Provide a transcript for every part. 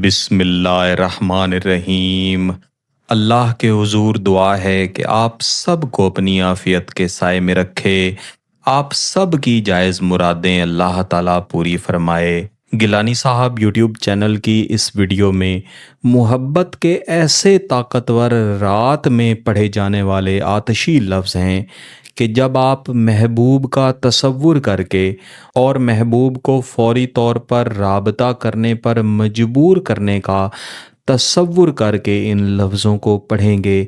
بسم اللہ الرحمن الرحیم۔ اللہ کے حضور دعا ہے کہ آپ سب کو اپنی عافیت کے سائے میں رکھے، آپ سب کی جائز مرادیں اللہ تعالیٰ پوری فرمائے۔ گیلانی صاحب یوٹیوب چینل کی اس ویڈیو میں محبت کے ایسے طاقتور رات میں پڑھے جانے والے آتشی لفظ ہیں کہ جب آپ محبوب کا تصور کر کے اور محبوب کو فوری طور پر رابطہ کرنے پر مجبور کرنے کا تصور کر کے ان لفظوں کو پڑھیں گے،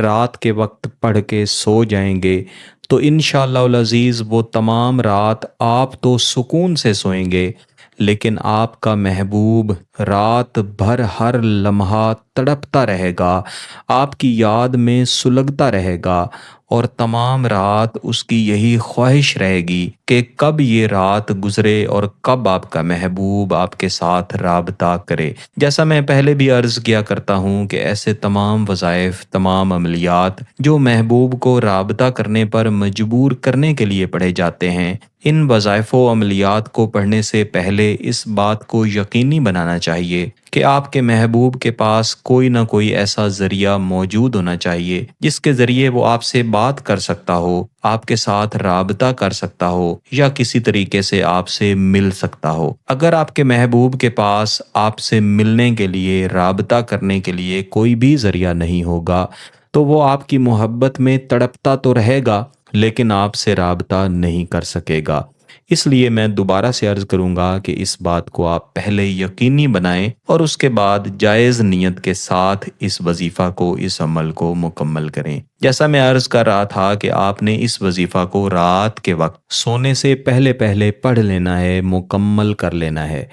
رات کے وقت پڑھ کے سو جائیں گے تو انشاءاللہ العزیز وہ تمام رات آپ تو سکون سے سوئیں گے، لیکن آپ کا محبوب رات بھر ہر لمحہ تڑپتا رہے گا، آپ کی یاد میں سلگتا رہے گا، اور تمام رات اس کی یہی خواہش رہے گی کہ کب یہ رات گزرے اور کب آپ کا محبوب آپ کے ساتھ رابطہ کرے۔ جیسا میں پہلے بھی عرض کیا کرتا ہوں کہ ایسے تمام وظائف، تمام عملیات جو محبوب کو رابطہ کرنے پر مجبور کرنے کے لیے پڑھے جاتے ہیں، ان وظائف و عملیات کو پڑھنے سے پہلے اس بات کو یقینی بنانا چاہیے کہ آپ کے محبوب کے پاس کوئی نہ کوئی ایسا ذریعہ موجود ہونا چاہیے جس کے ذریعے وہ آپ سے بات کر سکتا ہو، آپ کے ساتھ رابطہ کر سکتا ہو یا کسی طریقے سے آپ سے مل سکتا ہو۔ اگر آپ کے محبوب کے پاس آپ سے ملنے کے لیے، رابطہ کرنے کے لیے کوئی بھی ذریعہ نہیں ہوگا تو وہ آپ کی محبت میں تڑپتا تو رہے گا لیکن آپ سے رابطہ نہیں کر سکے گا۔ اس لیے میں دوبارہ سے عرض کروں گا کہ اس بات کو آپ پہلے یقینی بنائیں اور اس کے بعد جائز نیت کے ساتھ اس وظیفہ کو، اس عمل کو مکمل کریں۔ جیسا میں عرض کر رہا تھا کہ آپ نے اس وظیفہ کو رات کے وقت سونے سے پہلے پہلے پڑھ لینا ہے، مکمل کر لینا ہے۔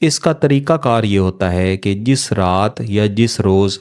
اس کا طریقہ کار یہ ہوتا ہے کہ جس رات یا جس روز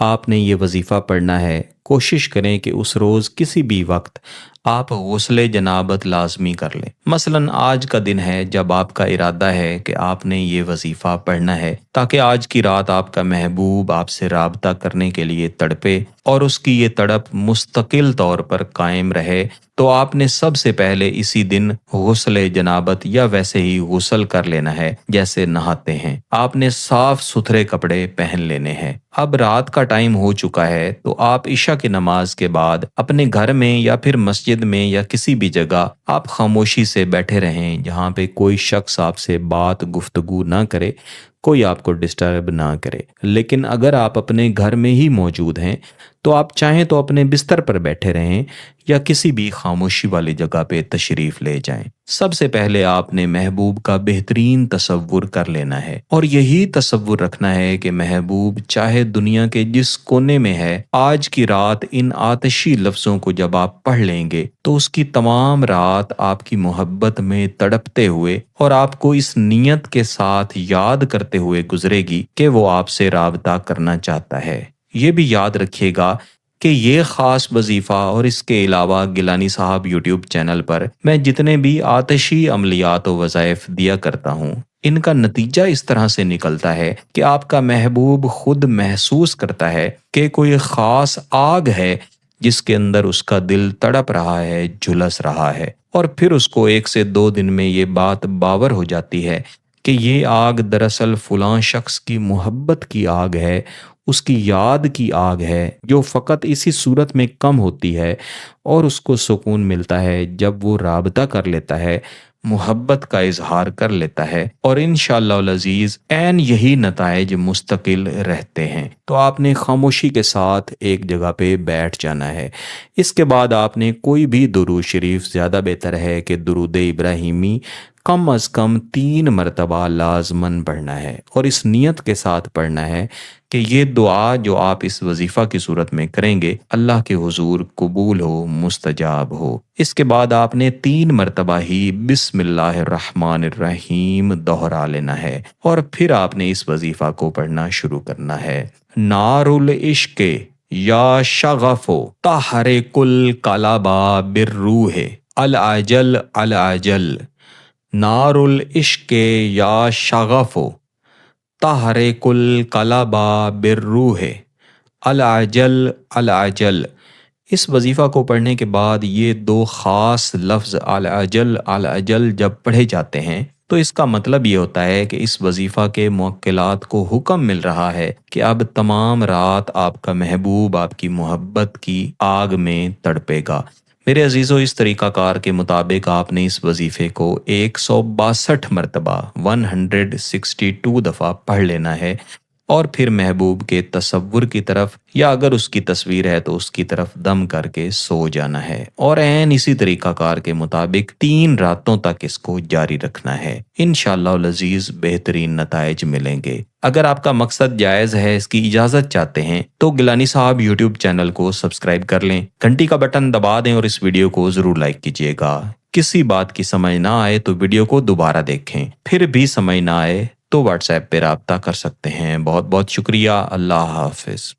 آپ نے یہ وظیفہ پڑھنا ہے، کوشش کریں کہ اس روز کسی بھی وقت آپ غسل جنابت لازمی کر لیں۔ مثلاً آج کا دن ہے جب آپ کا ارادہ ہے کہ آپ نے یہ وظیفہ پڑھنا ہے تاکہ آج کی رات آپ کا محبوب آپ سے رابطہ کرنے کے لیے تڑپے اور اس کی یہ تڑپ مستقل طور پر قائم رہے، تو آپ نے سب سے پہلے اسی دن غسل جنابت یا ویسے ہی غسل کر لینا ہے جیسے نہاتے ہیں۔ آپ نے صاف ستھرے کپڑے پہن لینے ہیں۔ اب رات کا ٹائم ہو چکا ہے تو آپ عشاء کی نماز کے بعد اپنے گھر میں یا پھر مسجد میں یا کسی بھی جگہ آپ خاموشی سے بیٹھے رہیں جہاں پہ کوئی شخص آپ سے بات گفتگو نہ کرے، کوئی آپ کو ڈسٹرب نہ کرے۔ لیکن اگر آپ اپنے گھر میں ہی موجود ہیں تو آپ چاہیں تو اپنے بستر پر بیٹھے رہیں یا کسی بھی خاموشی والی جگہ پہ تشریف لے جائیں۔ سب سے پہلے آپ نے محبوب کا بہترین تصور کر لینا ہے اور یہی تصور رکھنا ہے کہ محبوب چاہے دنیا کے جس کونے میں ہے، آج کی رات ان آتشی لفظوں کو جب آپ پڑھ لیں گے تو اس کی تمام رات آپ کی محبت میں تڑپتے ہوئے اور آپ کو اس نیت کے ساتھ یاد کرتے ہوئے گزرے گی کہ وہ آپ سے رابطہ کرنا چاہتا ہے۔ یہ بھی یاد رکھیے گا کہ یہ خاص وظیفہ اور اس کے علاوہ گیلانی صاحب یوٹیوب چینل پر میں جتنے بھی آتشی عملیات و وظائف دیا کرتا ہوں، ان کا نتیجہ اس طرح سے نکلتا ہے کہ آپ کا محبوب خود محسوس کرتا ہے کہ کوئی خاص آگ ہے جس کے اندر اس کا دل تڑپ رہا ہے، جھلس رہا ہے، اور پھر اس کو 1 سے 2 دن میں یہ بات باور ہو جاتی ہے کہ یہ آگ دراصل فلاں شخص کی محبت کی آگ ہے، اس کی یاد کی آگ ہے جو فقط اسی صورت میں کم ہوتی ہے، اور اس کو سکون ملتا ہے جب وہ رابطہ کر لیتا ہے، محبت کا اظہار کر لیتا ہے، اور انشاءاللہ العزیز عین یہی نتائج مستقل رہتے ہیں۔ تو آپ نے خاموشی کے ساتھ ایک جگہ پہ بیٹھ جانا ہے۔ اس کے بعد آپ نے کوئی بھی درود شریف، زیادہ بہتر ہے کہ درود ابراہیمی کم از کم 3 مرتبہ لازماً پڑھنا ہے، اور اس نیت کے ساتھ پڑھنا ہے کہ یہ دعا جو آپ اس وظیفہ کی صورت میں کریں گے اللہ کے حضور قبول ہو، مستجاب ہو۔ اس کے بعد آپ نے 3 مرتبہ ہی بسم اللہ الرحمن الرحیم دہرا لینا ہے، اور پھر آپ نے اس وظیفہ کو پڑھنا شروع کرنا ہے۔ نار العشق یا شغف تحرک القلب بالروح العجل العجل، نار العشق یا شغف تحرک القلب بالروح العجل العجل۔ اس وظیفہ کو پڑھنے کے بعد یہ 2 خاص لفظ العجل العجل جب پڑھے جاتے ہیں تو اس کا مطلب یہ ہوتا ہے کہ اس وظیفہ کے موکلات کو حکم مل رہا ہے کہ اب تمام رات آپ کا محبوب آپ کی محبت کی آگ میں تڑپے گا۔ میرے عزیزو، اس طریقہ کار کے مطابق آپ نے اس وظیفے کو 162 مرتبہ 162 دفعہ پڑھ لینا ہے، اور پھر محبوب کے تصور کی طرف، یا اگر اس کی تصویر ہے تو اس کی طرف دم کر کے سو جانا ہے، اور عین اسی طریقہ کار کے مطابق 3 راتوں تک اس کو جاری رکھنا ہے۔ انشاءاللہ العزیز بہترین نتائج ملیں گے۔ اگر آپ کا مقصد جائز ہے، اس کی اجازت چاہتے ہیں، تو گیلانی صاحب یوٹیوب چینل کو سبسکرائب کر لیں، گھنٹی کا بٹن دبا دیں اور اس ویڈیو کو ضرور لائک کیجیے گا۔ کسی بات کی سمجھ نہ آئے تو ویڈیو کو دوبارہ دیکھیں، پھر بھی سمجھ نہ آئے تو واٹس ایپ پہ رابطہ کر سکتے ہیں۔ بہت بہت شکریہ۔ اللہ حافظ۔